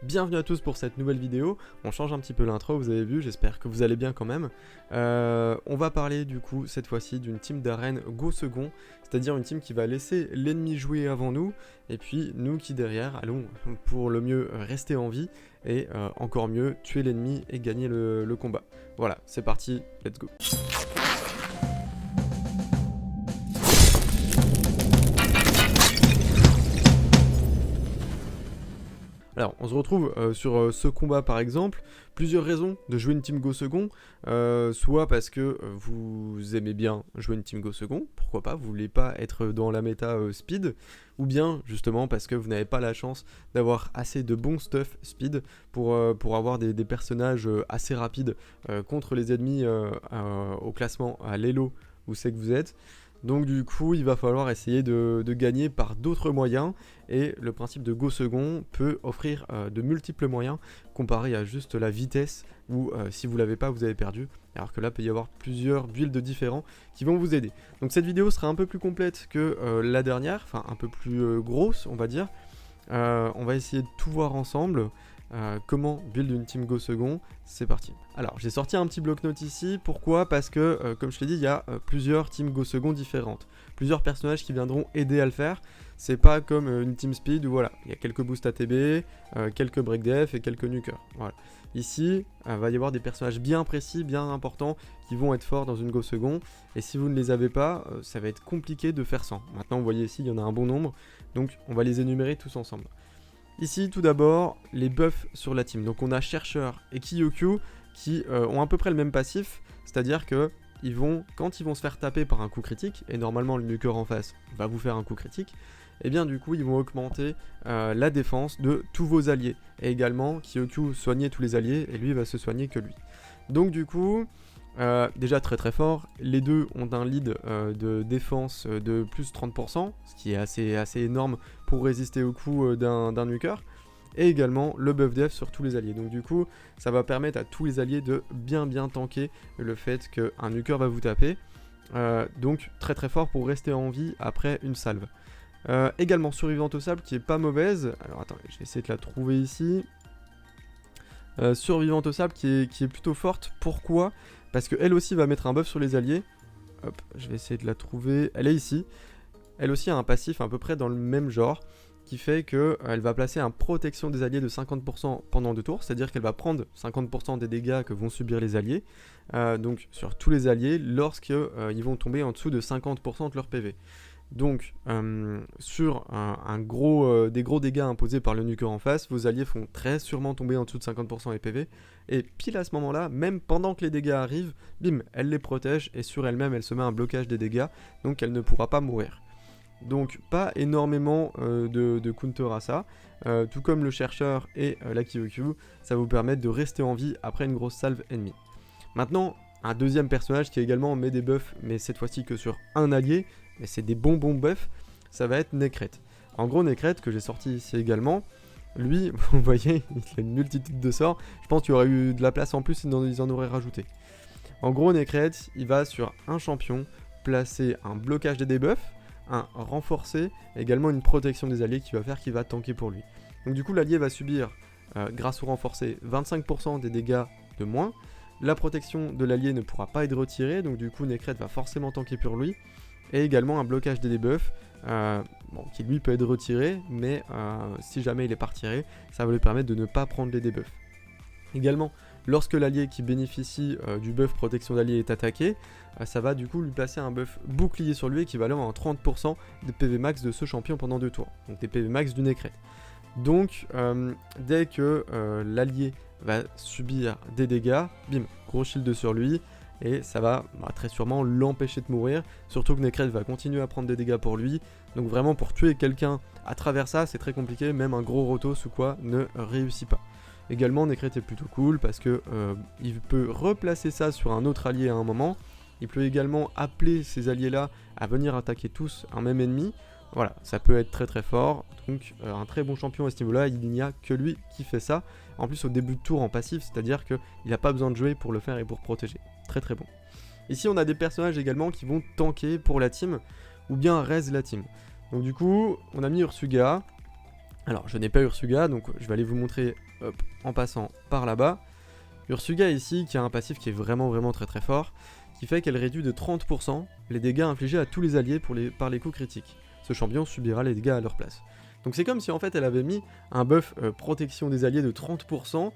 Bienvenue à tous pour cette nouvelle vidéo. On change un petit peu l'intro, vous avez vu, j'espère que vous allez bien quand même. On va parler du coup cette fois-ci d'une team d'arène go second, c'est-à-dire une team qui va laisser l'ennemi jouer avant nous, et puis nous qui derrière allons pour le mieux rester en vie, et encore mieux tuer l'ennemi et gagner le combat. Voilà, c'est parti, let's go. Alors, on se retrouve sur ce combat par exemple, plusieurs raisons de jouer une team go second, soit parce que vous aimez bien jouer une team go second, pourquoi pas, vous voulez pas être dans la méta speed, ou bien justement parce que vous n'avez pas la chance d'avoir assez de bons stuff speed pour avoir des personnages assez rapides contre les ennemis au classement à l'elo où c'est que vous êtes. Donc du coup, il va falloir essayer de gagner par d'autres moyens, et le principe de go second peut offrir de multiples moyens comparé à juste la vitesse où si vous l'avez pas, vous avez perdu, alors que là, il peut y avoir plusieurs builds différents qui vont vous aider. Donc cette vidéo sera un peu plus complète que la dernière, enfin un peu plus grosse, on va dire. On va essayer de tout voir ensemble. Comment build une team go second, c'est parti. Alors j'ai sorti un petit bloc-notes ici, pourquoi? Parce que comme je t'ai dit, il y a plusieurs teams go second différentes, plusieurs personnages qui viendront aider à le faire. C'est pas comme une team speed où voilà, il y a quelques boosts ATB, quelques break def et quelques nukers. Voilà. Ici, il va y avoir des personnages bien précis, bien importants, qui vont être forts dans une go second, et si vous ne les avez pas, ça va être compliqué de faire sans. Maintenant vous voyez ici, il y en a un bon nombre, donc on va les énumérer tous ensemble. Ici, tout d'abord, les buffs sur la team. Donc on a Chercheur et Kyokyu qui ont à peu près le même passif, c'est-à-dire que quand ils vont se faire taper par un coup critique, et normalement le nuker en face va vous faire un coup critique, et bien du coup ils vont augmenter la défense de tous vos alliés. Et également, Kyokyu soignait tous les alliés, et lui va se soigner que lui. Donc du coup, déjà très très fort, les deux ont un lead de défense de plus 30%, ce qui est assez énorme pour résister au coup d'un nuker, et également le buff def sur tous les alliés. Donc du coup, ça va permettre à tous les alliés de bien tanker le fait qu'un nuker va vous taper, donc très très fort pour rester en vie après une salve. Également survivante au sable qui est pas mauvaise, alors attends, je vais essayer de la trouver ici. Survivante au sable qui est plutôt forte, pourquoi? Parce qu'elle aussi va mettre un buff sur les alliés. Hop, je vais essayer de la trouver. Elle est ici. Elle aussi a un passif à peu près dans le même genre, qui fait qu'elle va placer un protection des alliés de 50% pendant 2 tours, c'est-à-dire qu'elle va prendre 50% des dégâts que vont subir les alliés, donc sur tous les alliés, lorsqu'ils vont tomber en dessous de 50% de leur PV. Donc sur des gros dégâts imposés par le nuker en face, vos alliés font très sûrement tomber en dessous de 50% les PV, et pile à ce moment là, même pendant que les dégâts arrivent, bim, elle les protège, et sur elle-même elle se met un blocage des dégâts, donc elle ne pourra pas mourir. Donc pas énormément de counter à ça, tout comme le chercheur et la Kyokyu, ça va vous permettre de rester en vie après une grosse salve ennemie. Maintenant, un deuxième personnage qui également met des buffs, mais cette fois-ci que sur un allié, mais c'est des bons buffs, ça va être Nekret. En gros, Nekret, que j'ai sorti ici également, lui, vous voyez, il a une multitude de sorts, je pense qu'il y aurait eu de la place en plus, ils en auraient rajouté. En gros, Nekret, il va sur un champion placer un blocage des debuffs, un renforcé, également une protection des alliés qui va faire qu'il va tanker pour lui. Donc du coup, l'allié va subir, grâce au renforcé, 25% des dégâts de moins. La protection de l'allié ne pourra pas être retirée, donc du coup, Nekret va forcément tanker pour lui. Et également un blocage des debuffs, qui lui peut être retiré, mais si jamais il est pas retiré, ça va lui permettre de ne pas prendre les debuffs. Également, lorsque l'allié qui bénéficie du buff protection d'allié est attaqué, ça va du coup lui placer un buff bouclier sur lui équivalent à 30% de PV max de ce champion pendant 2 tours, donc des PV max du Nekret. Donc dès que l'allié va subir des dégâts, bim, gros shield sur lui, et ça va très sûrement l'empêcher de mourir, surtout que Nekret va continuer à prendre des dégâts pour lui, donc vraiment pour tuer quelqu'un à travers ça c'est très compliqué, même un gros rotos ou quoi ne réussit pas. Également Nekret est plutôt cool parce que il peut replacer ça sur un autre allié à un moment, il peut également appeler ces alliés là à venir attaquer tous un même ennemi, voilà, ça peut être très très fort, donc un très bon champion à ce niveau là, il n'y a que lui qui fait ça, en plus au début de tour en passif, c'est-à-dire qu'il n'a pas besoin de jouer pour le faire et pour protéger, très très bon. Ici on a des personnages également qui vont tanker pour la team, ou bien raise la team. Donc du coup, on a mis Ursuga, Alors je n'ai pas Ursuga, donc je vais aller vous montrer hop, en passant par là-bas. Ursuga ici qui a un passif qui est vraiment très très fort, qui fait qu'elle réduit de 30% les dégâts infligés à tous les alliés par les coups critiques. Ce champion subira les dégâts à leur place. Donc c'est comme si en fait elle avait mis un buff protection des alliés de 30%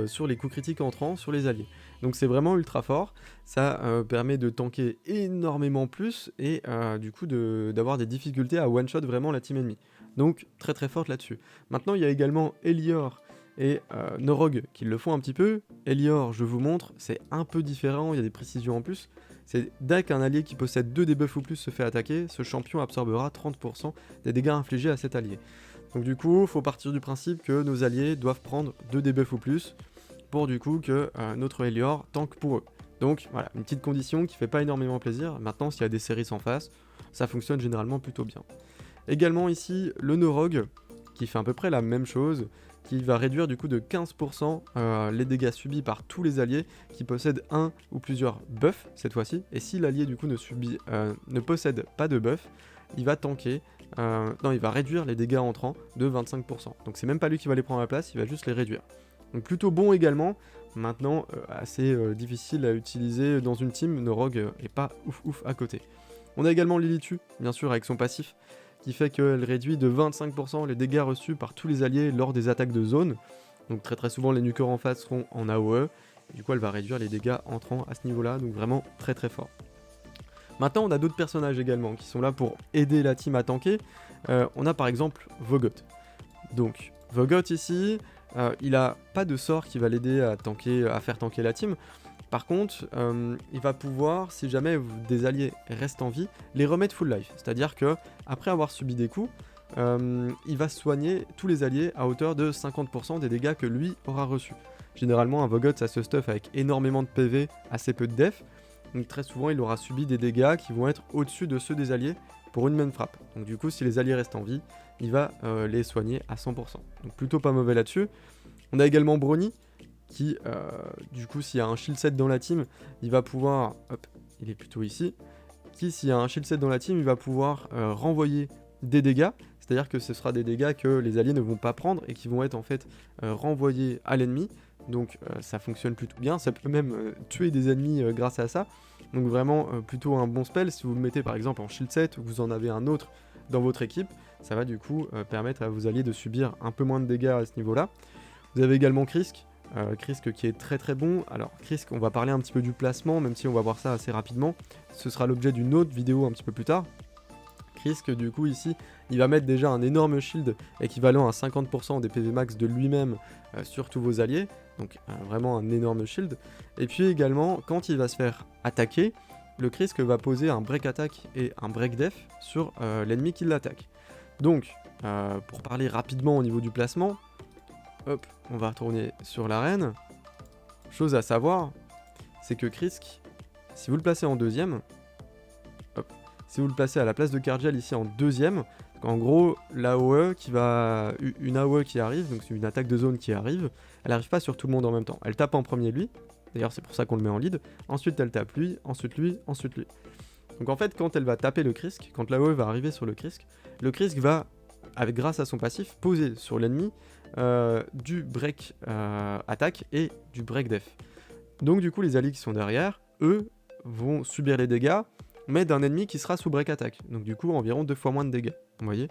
sur les coups critiques entrants sur les alliés. Donc c'est vraiment ultra fort, ça permet de tanker énormément plus et du coup d'avoir des difficultés à one-shot vraiment la team ennemie. Donc très forte là-dessus. Maintenant il y a également Elior et Norog qui le font un petit peu. Elior, je vous montre, c'est un peu différent, il y a des précisions en plus. C'est dès qu'un allié qui possède 2 debuffs ou plus se fait attaquer, ce champion absorbera 30% des dégâts infligés à cet allié. Donc du coup, il faut partir du principe que nos alliés doivent prendre 2 debuffs ou plus pour du coup que notre Elior tank pour eux. Donc voilà, une petite condition qui fait pas énormément plaisir. Maintenant, s'il y a des séries sans face, ça fonctionne généralement plutôt bien. Également ici, le Norog, qui fait à peu près la même chose, qui va réduire du coup de 15% les dégâts subis par tous les alliés qui possèdent un ou plusieurs buffs cette fois-ci. Et si l'allié du coup ne possède pas de buff, il va tanker, il va réduire les dégâts entrants de 25%. Donc c'est même pas lui qui va les prendre à la place, il va juste les réduire. Donc plutôt bon également, maintenant assez difficile à utiliser dans une team, Norog est pas ouf à côté. On a également Lilitu, bien sûr avec son passif, qui fait qu'elle réduit de 25% les dégâts reçus par tous les alliés lors des attaques de zone. Donc très souvent les nukeurs en face seront en AOE, et du coup elle va réduire les dégâts entrants à ce niveau-là, donc vraiment très fort. Maintenant on a d'autres personnages également qui sont là pour aider la team à tanker. On a par exemple Vogot. Donc Vogot ici, il a pas de sort qui va l'aider à faire tanker la team. Par contre, il va pouvoir, si jamais des alliés restent en vie, les remettre full life. C'est-à-dire que après avoir subi des coups, il va soigner tous les alliés à hauteur de 50% des dégâts que lui aura reçus. Généralement, un Vogot, ça se stuff avec énormément de PV, assez peu de def. Donc très souvent, il aura subi des dégâts qui vont être au-dessus de ceux des alliés pour une même frappe. Donc du coup, si les alliés restent en vie, il va les soigner à 100%. Donc plutôt pas mauvais là-dessus. On a également Brony, qui, du coup, s'il y a un shield set dans la team, il va pouvoir... Hop, il est plutôt ici. S'il y a un shield set dans la team, il va pouvoir renvoyer des dégâts. C'est-à-dire que ce sera des dégâts que les alliés ne vont pas prendre et qui vont être en fait renvoyés à l'ennemi. Donc ça fonctionne plutôt bien. Ça peut même tuer des ennemis grâce à ça. Donc vraiment plutôt un bon spell. Si vous le mettez par exemple en shield set ou que vous en avez un autre dans votre équipe, ça va du coup permettre à vos alliés de subir un peu moins de dégâts à ce niveau-là. Vous avez également Krisk. Krisk qui est très bon. Alors Krisk, on va parler un petit peu du placement, même si on va voir ça assez rapidement. Ce sera l'objet d'une autre vidéo un petit peu plus tard. Krisk, du coup, ici, il va mettre déjà un énorme shield équivalent à 50% des PV max de lui-même sur tous vos alliés. Donc vraiment un énorme shield. Et puis également, quand il va se faire attaquer, le Krisk va poser un break attack et un break def sur l'ennemi qui l'attaque. Donc, pour parler rapidement au niveau du placement, hop, on va retourner sur l'arène. Chose à savoir, c'est que Krisk, si vous le placez en deuxième, hop, si vous le placez à la place de Cardial ici en deuxième, en gros, l'AOE une AOE qui arrive, donc c'est une attaque de zone qui arrive, elle n'arrive pas sur tout le monde en même temps. Elle tape en premier lui, d'ailleurs c'est pour ça qu'on le met en lead, ensuite elle tape lui, ensuite lui, ensuite lui. Donc en fait, quand elle va taper le Krisk, quand l'AOE va arriver sur le Krisk va, grâce à son passif, poser sur l'ennemi du break attaque et du break def. Donc du coup les alliés qui sont derrière, eux, vont subir les dégâts, mais d'un ennemi qui sera sous break attaque. Donc du coup environ 2 fois moins de dégâts, vous voyez.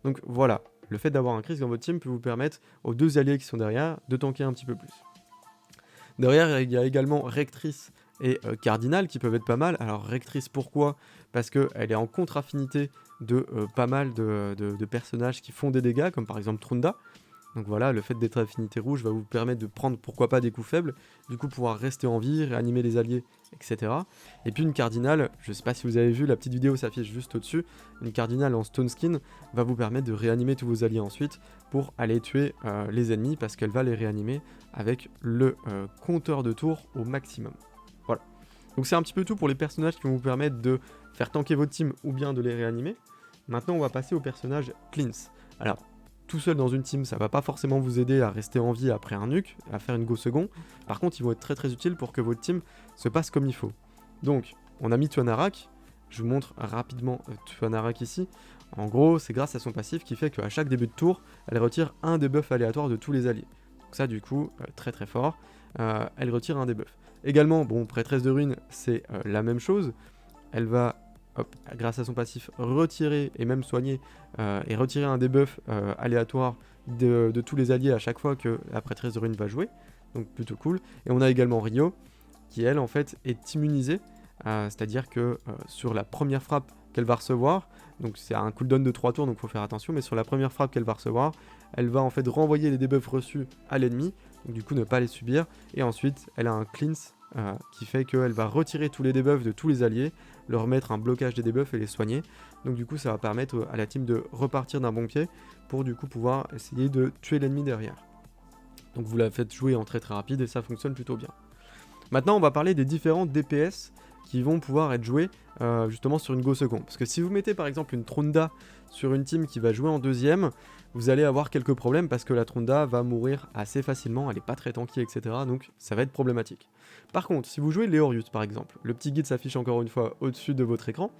Donc voilà, le fait d'avoir un Krisk dans votre team peut vous permettre aux deux alliés qui sont derrière de tanker un petit peu plus. Derrière il y a également Rectrice et Cardinal qui peuvent être pas mal. Alors Rectrice pourquoi ? Parce qu'elle est en contre-affinité de pas mal de personnages qui font des dégâts, comme par exemple Trunda. Donc voilà, le fait d'être affinité rouge va vous permettre de prendre pourquoi pas des coups faibles, du coup pouvoir rester en vie, réanimer les alliés, etc. Et puis une cardinale, je sais pas si vous avez vu, la petite vidéo s'affiche juste au-dessus, une cardinale en stone skin va vous permettre de réanimer tous vos alliés ensuite pour aller tuer les ennemis parce qu'elle va les réanimer avec le compteur de tours au maximum. Voilà. Donc c'est un petit peu tout pour les personnages qui vont vous permettre de faire tanker votre team ou bien de les réanimer. Maintenant on va passer au personnage Cleanse. Alors, tout seul dans une team, ça va pas forcément vous aider à rester en vie après un nuke, à faire une go second. Par contre, ils vont être très utiles pour que votre team se passe comme il faut. Donc, on a mis Tuanarak. Je vous montre rapidement Tuanarak ici. En gros, c'est grâce à son passif qui fait qu'à chaque début de tour, elle retire un debuff aléatoire de tous les alliés. Donc ça, du coup, très très fort. Elle retire un debuff. Également, bon, prêtresse de ruine, c'est la même chose. Elle va, grâce à son passif, retirer et même soigner et retirer un debuff aléatoire de tous les alliés à chaque fois que la prêtresse de ruine va jouer. Donc plutôt cool. Et on a également Rio, qui elle, en fait, est immunisée. C'est-à-dire que sur la première frappe qu'elle va recevoir, donc c'est un cooldown de 3 tours, donc il faut faire attention, mais sur la première frappe qu'elle va recevoir, elle va en fait renvoyer les debuffs reçus à l'ennemi, donc du coup ne pas les subir, et ensuite elle a un cleanse qui fait qu'elle va retirer tous les debuffs de tous les alliés, leur mettre un blocage des debuffs et les soigner, donc du coup ça va permettre à la team de repartir d'un bon pied, pour du coup pouvoir essayer de tuer l'ennemi derrière. Donc vous la faites jouer en très très rapide et ça fonctionne plutôt bien. Maintenant on va parler des différents DPS qui vont pouvoir être joués justement sur une Go Second. Parce que si vous mettez par exemple une Trunda sur une team qui va jouer en deuxième, vous allez avoir quelques problèmes parce que la Trunda va mourir assez facilement, elle n'est pas très tanky, etc. Donc ça va être problématique. Par contre, si vous jouez Leorius par exemple, le petit guide s'affiche encore une fois au-dessus de votre écran.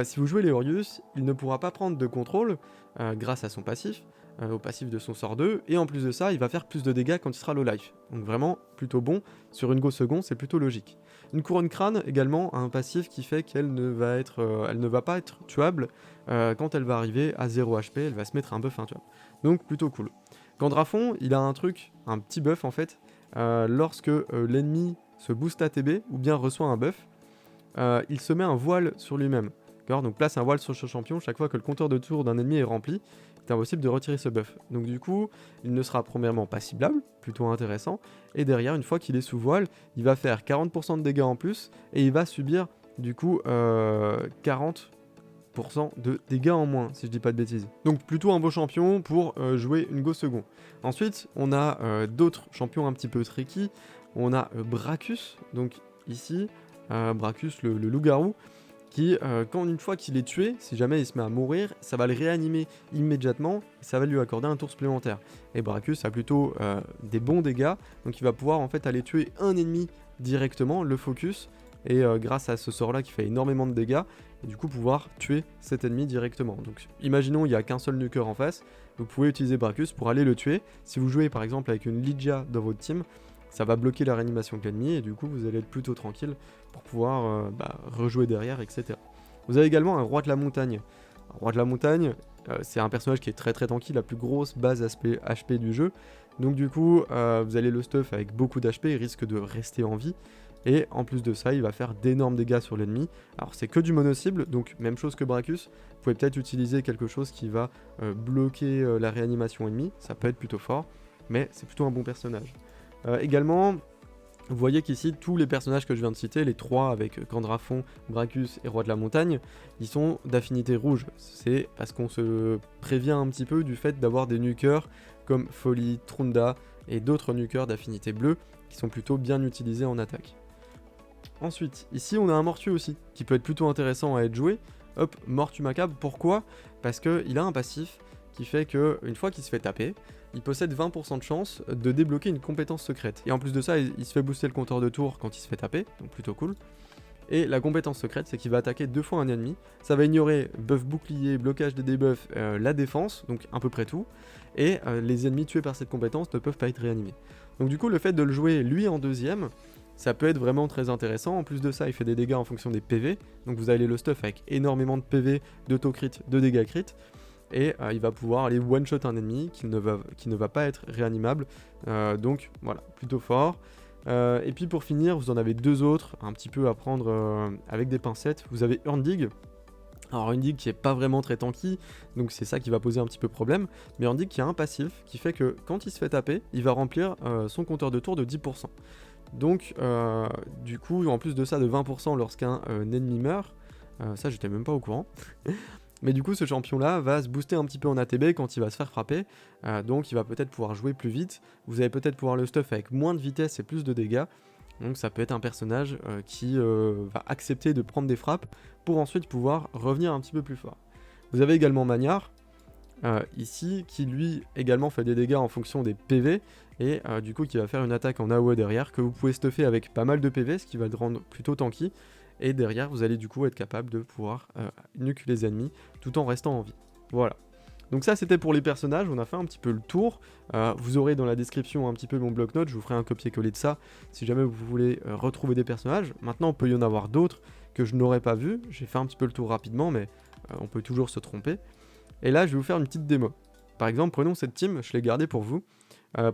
Si vous jouez Leorius, il ne pourra pas prendre de contrôle grâce à son passif, au passif de son sort 2, et en plus de ça, il va faire plus de dégâts quand il sera low life. Donc vraiment, plutôt bon, sur une Go Second, c'est plutôt logique. Une couronne crâne, également, a un passif qui fait qu'elle ne va pas être tuable quand elle va arriver à 0 HP, elle va se mettre un buff intuable. Donc plutôt cool. Gandrafon, il a un truc, un petit buff en fait, lorsque l'ennemi se booste ATB, ou bien reçoit un buff, il se met un voile sur lui-même. Donc place un voile sur ce champion chaque fois que le compteur de tour d'un ennemi est rempli, c'est impossible de retirer ce buff. Donc du coup, il ne sera premièrement pas ciblable, plutôt intéressant, et derrière, une fois qu'il est sous voile, il va faire 40% de dégâts en plus, et il va subir du coup 40% de dégâts en moins, si je dis pas de bêtises. Donc plutôt un beau champion pour jouer une Go Second. Ensuite, on a d'autres champions un petit peu tricky. On a Bracus, donc ici, Bracus le loup-garou, qui, une fois qu'il est tué, si jamais il se met à mourir, ça va le réanimer immédiatement, et ça va lui accorder un tour supplémentaire. Et Bracus a plutôt des bons dégâts, donc il va pouvoir en fait aller tuer un ennemi directement, le focus, et grâce à ce sort-là qui fait énormément de dégâts, et du coup pouvoir tuer cet ennemi directement. Donc imaginons il n'y a qu'un seul nuker en face, vous pouvez utiliser Bracus pour aller le tuer. Si vous jouez par exemple avec une Lydia dans votre team, ça va bloquer la réanimation de l'ennemi, et du coup vous allez être plutôt tranquille pour pouvoir rejouer derrière, etc. Vous avez également un roi de la montagne. Un roi de la montagne, c'est un personnage qui est très très tanky, la plus grosse base HP du jeu. Donc du coup, vous allez le stuff avec beaucoup d'HP, il risque de rester en vie. Et en plus de ça, il va faire d'énormes dégâts sur l'ennemi. Alors c'est que du mono-cible, donc même chose que Bracus. Vous pouvez peut-être utiliser quelque chose qui va bloquer la réanimation ennemie, ça peut être plutôt fort, mais c'est plutôt un bon personnage. Également, vous voyez qu'ici, tous les personnages que je viens de citer, les trois avec Gandrafon, Bracus et Roi de la Montagne, ils sont d'affinité rouge. C'est parce qu'on se prévient un petit peu du fait d'avoir des nukers comme Folly, Trunda et d'autres nukers d'affinité bleue qui sont plutôt bien utilisés en attaque. Ensuite, ici on a un Mortu aussi, qui peut être plutôt intéressant à être joué. Hop, Mortu Macabre, pourquoi? Parce qu'il a un passif qui fait qu'une fois qu'il se fait taper, il possède 20% de chance de débloquer une compétence secrète. Et en plus de ça, il se fait booster le compteur de tour quand il se fait taper, donc plutôt cool. Et la compétence secrète, c'est qu'il va attaquer 2 fois un ennemi. Ça va ignorer buff bouclier, blocage des debuffs, la défense, donc à peu près tout. Et les ennemis tués par cette compétence ne peuvent pas être réanimés. Donc du coup, le fait de le jouer lui en deuxième, ça peut être vraiment très intéressant. En plus de ça, il fait des dégâts en fonction des PV. Donc vous allez le stuff avec énormément de PV, d'auto-crit, de dégâts crit. Et il va pouvoir aller one-shot un ennemi qui ne va pas être réanimable. Donc voilà, plutôt fort. Et puis pour finir, vous en avez deux autres, un petit peu à prendre avec des pincettes. Vous avez Hurndig. Alors Hurndig qui est pas vraiment très tanky, donc c'est ça qui va poser un petit peu problème. Mais Hurndig qui a un passif qui fait que quand il se fait taper, il va remplir son compteur de tour de 10%. Donc du coup, en plus de ça de 20% lorsqu'un ennemi meurt, ça j'étais même pas au courant. Mais du coup, ce champion-là va se booster un petit peu en ATB quand il va se faire frapper, donc il va peut-être pouvoir jouer plus vite. Vous allez peut-être pouvoir le stuff avec moins de vitesse et plus de dégâts, donc ça peut être un personnage qui va accepter de prendre des frappes pour ensuite pouvoir revenir un petit peu plus fort. Vous avez également Magnard, ici, qui lui également fait des dégâts en fonction des PV, et du coup qui va faire une attaque en AOE derrière, que vous pouvez stuffer avec pas mal de PV, ce qui va le rendre plutôt tanky. et derrière vous allez du coup être capable de pouvoir nuke les ennemis tout en restant en vie. Voilà. Donc ça c'était pour les personnages, on a fait un petit peu le tour. Vous aurez dans la description un petit peu mon bloc-notes, je vous ferai un copier-coller de ça si jamais vous voulez retrouver des personnages. Maintenant on peut y en avoir d'autres que je n'aurais pas vu, j'ai fait un petit peu le tour rapidement mais on peut toujours se tromper. Et là je vais vous faire une petite démo. Par exemple prenons cette team, je l'ai gardée pour vous.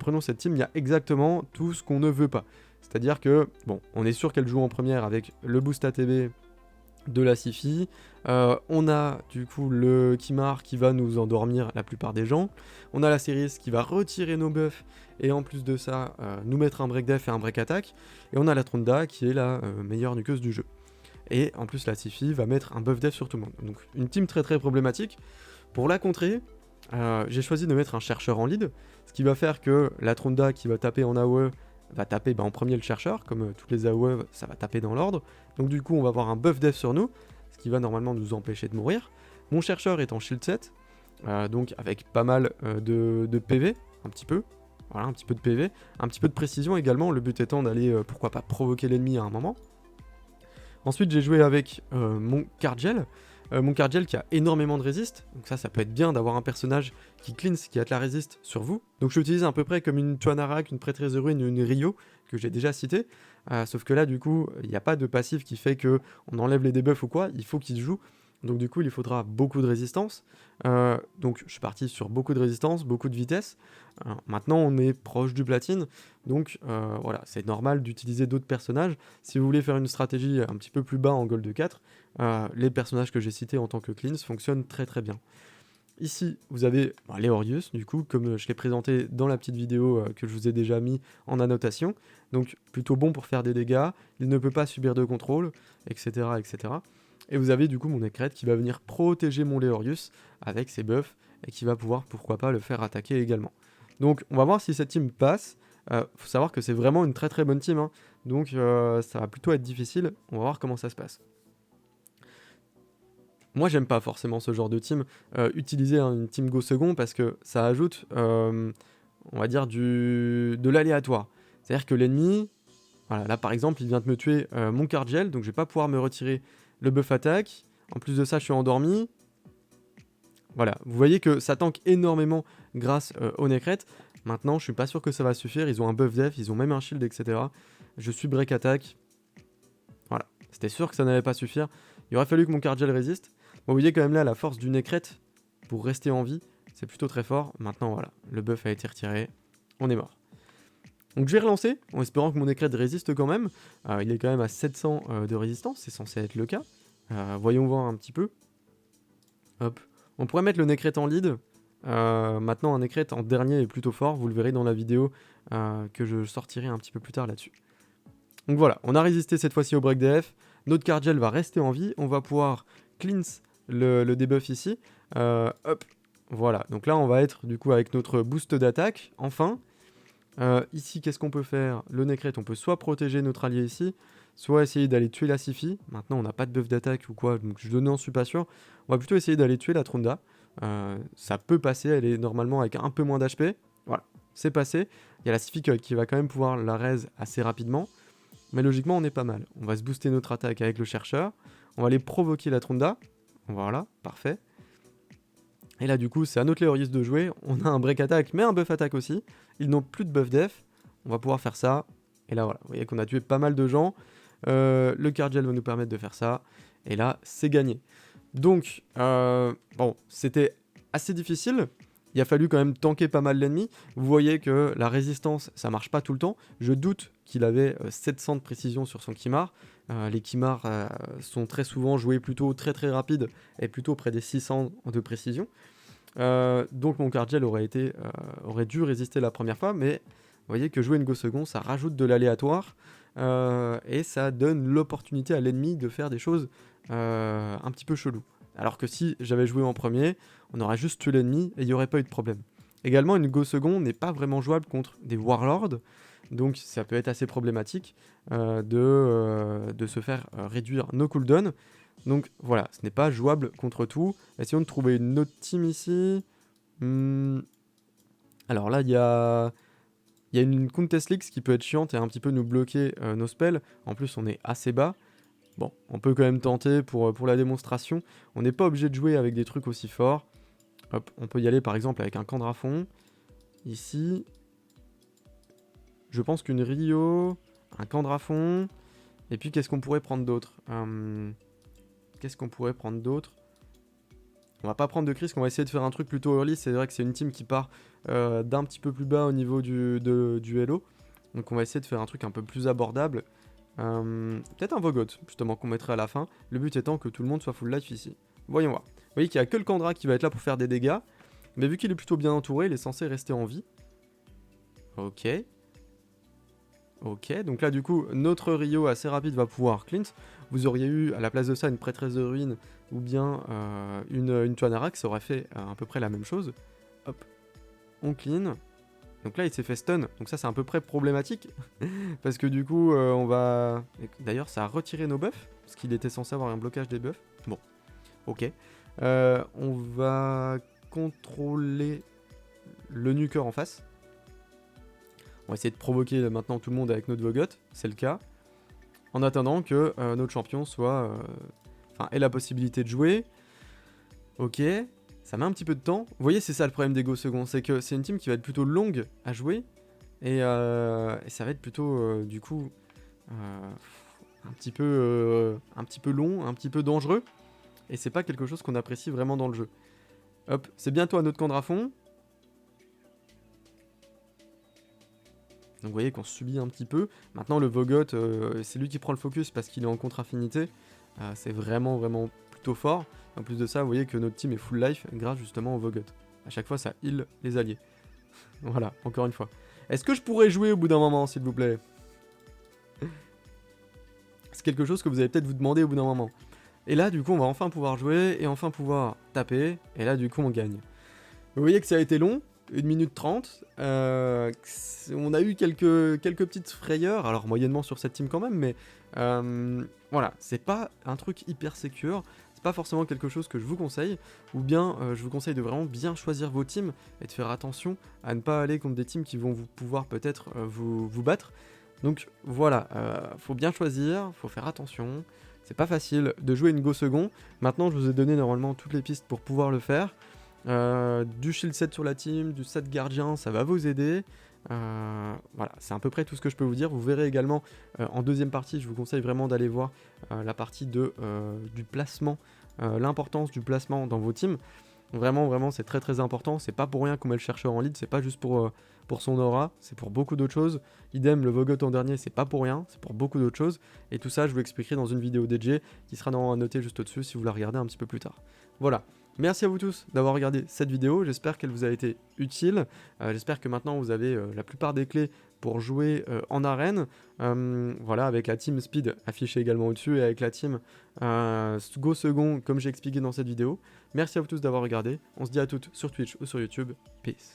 Prenons cette team, il y a exactement tout ce qu'on ne veut pas. C'est-à-dire que, bon, on est sûr qu'elle joue en première avec le boost ATB de la Sifi. On a du coup le Kimar qui va nous endormir la plupart des gens. On a la Series qui va retirer nos buffs et en plus de ça nous mettre un break def et un break attack. Et on a la Tronda qui est la meilleure nuqueuse du jeu. Et en plus la Sifi va mettre un buff def sur tout le monde. Donc une team très très problématique. Pour la contrer, j'ai choisi de mettre un chercheur en lead, ce qui va faire que la Tronda qui va taper en AOE va taper en premier le chercheur, comme toutes les AOE ça va taper dans l'ordre, donc du coup on va avoir un buff def sur nous, ce qui va normalement nous empêcher de mourir. Mon chercheur est en shield set, donc avec pas mal de PV, un petit peu, voilà un petit peu de PV, un petit peu de précision également, le but étant d'aller pourquoi pas provoquer l'ennemi à un moment. Ensuite j'ai joué avec mon Cardgel. Mon Cardgel qui a énormément de résist, donc ça peut être bien d'avoir un personnage qui cleanse, qui a de la résist sur vous. Donc je l'utilise à peu près comme une Tuanarak, une Prêtresse de Ruine, une Rio, que j'ai déjà cité. Sauf que là du coup, il n'y a pas de passif qui fait que on enlève les debuffs ou quoi, il faut qu'il joue. Donc du coup, il faudra beaucoup de résistance. Donc je suis parti sur beaucoup de résistance, beaucoup de vitesse. Maintenant, on est proche du platine. Donc voilà, c'est normal d'utiliser d'autres personnages. Si vous voulez faire une stratégie un petit peu plus bas en Gold 4, les personnages que j'ai cités en tant que cleans fonctionnent très très bien. Ici, vous avez les Orius, du coup, comme je l'ai présenté dans la petite vidéo que je vous ai déjà mis en annotation. Donc plutôt bon pour faire des dégâts, il ne peut pas subir de contrôle, etc. etc. Et vous avez du coup mon Écrette qui va venir protéger mon Leorius avec ses buffs et qui va pouvoir, pourquoi pas, le faire attaquer également. Donc on va voir si cette team passe. Faut savoir que c'est vraiment une très très bonne team, hein. Donc ça va plutôt être difficile. On va voir comment ça se passe. Moi j'aime pas forcément ce genre de team. Utiliser une team go second parce que ça ajoute, on va dire, de l'aléatoire. C'est-à-dire que l'ennemi, voilà, là par exemple il vient de me tuer mon Cardgel, donc je vais pas pouvoir me retirer le buff attaque. En plus de ça je suis endormi. Voilà, vous voyez que ça tank énormément grâce au Necret. Maintenant je suis pas sûr que ça va suffire, ils ont un buff def, ils ont même un shield, etc. Je suis break attack. Voilà, c'était sûr que ça n'allait pas suffire. Il aurait fallu que mon Cardgel résiste. Bon, vous voyez quand même là la force du Necret pour rester en vie, c'est plutôt très fort. Maintenant voilà, le buff a été retiré, on est mort. Donc je vais relancer, en espérant que mon Necret résiste quand même. Il est quand même à 700 de résistance, c'est censé être le cas. Voyons voir un petit peu. Hop. On pourrait mettre le Necret en lead. Maintenant un Necret en dernier est plutôt fort, vous le verrez dans la vidéo que je sortirai un petit peu plus tard là-dessus. Donc voilà, on a résisté cette fois-ci au break DF. Notre Cardgel va rester en vie, on va pouvoir cleanse le debuff ici. Hop, voilà, donc là on va être du coup avec notre boost d'attaque, enfin. Ici, qu'est-ce qu'on peut faire? Le Necret, on peut soit protéger notre allié ici, soit essayer d'aller tuer la Sifi. Maintenant, on n'a pas de buff d'attaque ou quoi, donc je n'en suis pas sûr. On va plutôt essayer d'aller tuer la Tronda. Ça peut passer, elle est normalement avec un peu moins d'HP. Voilà, c'est passé. Il y a la Sifi qui va quand même pouvoir la raise assez rapidement. Mais logiquement, on est pas mal. On va se booster notre attaque avec le chercheur. On va aller provoquer la Tronda. Voilà, parfait. Et là du coup c'est à notre Leorius de jouer, on a un break attack mais un buff attack aussi, ils n'ont plus de buff def, on va pouvoir faire ça, et là voilà, vous voyez qu'on a tué pas mal de gens, le Cardgel va nous permettre de faire ça, et là c'est gagné. Donc bon, c'était assez difficile, il a fallu quand même tanker pas mal l'ennemi, vous voyez que la résistance ça marche pas tout le temps, je doute qu'il avait 700 de précision sur son Kimar, les Kimars sont très souvent joués plutôt très très rapide et plutôt près des 600 de précision. Donc mon Cardgel aurait dû résister la première fois, mais vous voyez que jouer une go second, ça rajoute de l'aléatoire et ça donne l'opportunité à l'ennemi de faire des choses un petit peu chelou. Alors que si j'avais joué en premier, on aurait juste tué l'ennemi et il n'y aurait pas eu de problème. Également, une go second n'est pas vraiment jouable contre des warlords, donc ça peut être assez problématique de se faire réduire nos cooldowns. Donc voilà, ce n'est pas jouable contre tout. Essayons de trouver une autre team ici. Alors là, il y a une Countess Leaks qui peut être chiante et un petit peu nous bloquer nos spells. En plus, on est assez bas. Bon, on peut quand même tenter pour la démonstration. On n'est pas obligé de jouer avec des trucs aussi forts. Hop, on peut y aller par exemple avec un Candrafond. Ici. Je pense qu'une Rio, un Candrafond. Et puis qu'est-ce qu'on pourrait prendre d'autre Qu'est-ce qu'on pourrait prendre d'autre? On va pas prendre de Krisk, on va essayer de faire un truc plutôt early. C'est vrai que c'est une team qui part d'un petit peu plus bas au niveau du Hello. Donc on va essayer de faire un truc un peu plus abordable. Peut-être un Vogoth, justement, qu'on mettrait à la fin. Le but étant que tout le monde soit full life ici. Voyons voir. Vous voyez qu'il n'y a que le Kandra qui va être là pour faire des dégâts. Mais vu qu'il est plutôt bien entouré, il est censé rester en vie. Ok. Ok, donc là du coup, notre Rio assez rapide va pouvoir cleanse. Vous auriez eu à la place de ça une prêtresse de ruine ou bien une Tuanara qui aurait fait à peu près la même chose. Hop, on clean. Donc là il s'est fait stun, donc ça c'est à peu près problématique. Parce que du coup on va... D'ailleurs ça a retiré nos buffs, parce qu'il était censé avoir un blocage des buffs. Bon, ok. On va contrôler le nuker en face. On va essayer de provoquer maintenant tout le monde avec notre Vogoth, c'est le cas. En attendant que notre champion soit... ait la possibilité de jouer. Ok, ça met un petit peu de temps. Vous voyez, c'est ça le problème des Go Second, c'est que c'est une team qui va être plutôt longue à jouer. Et ça va être plutôt, du coup, un petit peu long, un petit peu dangereux. Et c'est pas quelque chose qu'on apprécie vraiment dans le jeu. Hop, c'est bientôt à notre Candrafond. Donc vous voyez qu'on subit un petit peu. Maintenant le Vogoth, c'est lui qui prend le focus parce qu'il est en contre-affinité. C'est vraiment plutôt fort. En plus de ça, vous voyez que notre team est full life grâce justement au Vogoth. A chaque fois ça heal les alliés. Voilà, encore une fois. Est-ce que je pourrais jouer au bout d'un moment, s'il vous plaît? C'est quelque chose que vous allez peut-être vous demander au bout d'un moment. Et là du coup on va enfin pouvoir jouer et enfin pouvoir taper. Et là du coup on gagne. Vous voyez que ça a été long. 1 minute 30, on a eu quelques petites frayeurs, alors moyennement sur cette team quand même, mais voilà, c'est pas un truc hyper secure, c'est pas forcément quelque chose que je vous conseille, ou bien je vous conseille de vraiment bien choisir vos teams et de faire attention à ne pas aller contre des teams qui vont pouvoir peut-être vous battre. Donc voilà, faut bien choisir, faut faire attention, c'est pas facile de jouer une Go Second. Maintenant je vous ai donné normalement toutes les pistes pour pouvoir le faire. Du shield set sur la team, du set gardien, ça va vous aider. Voilà, c'est à peu près tout ce que je peux vous dire. Vous verrez également en deuxième partie, je vous conseille vraiment d'aller voir la partie du placement, l'importance du placement dans vos teams. Vraiment, c'est très important. C'est pas pour rien qu'on met le chercheur en lead, c'est pas juste pour son aura, c'est pour beaucoup d'autres choses. Idem, le Vogoth en dernier, c'est pas pour rien, c'est pour beaucoup d'autres choses. Et tout ça, je vous expliquerai dans une vidéo dédiée qui sera normalement notée juste au-dessus si vous la regardez un petit peu plus tard. Voilà. Merci à vous tous d'avoir regardé cette vidéo, j'espère qu'elle vous a été utile, j'espère que maintenant vous avez la plupart des clés pour jouer en arène, voilà, avec la team Speed affichée également au-dessus et avec la team Go Second comme j'ai expliqué dans cette vidéo. Merci à vous tous d'avoir regardé, on se dit à toutes sur Twitch ou sur YouTube, peace.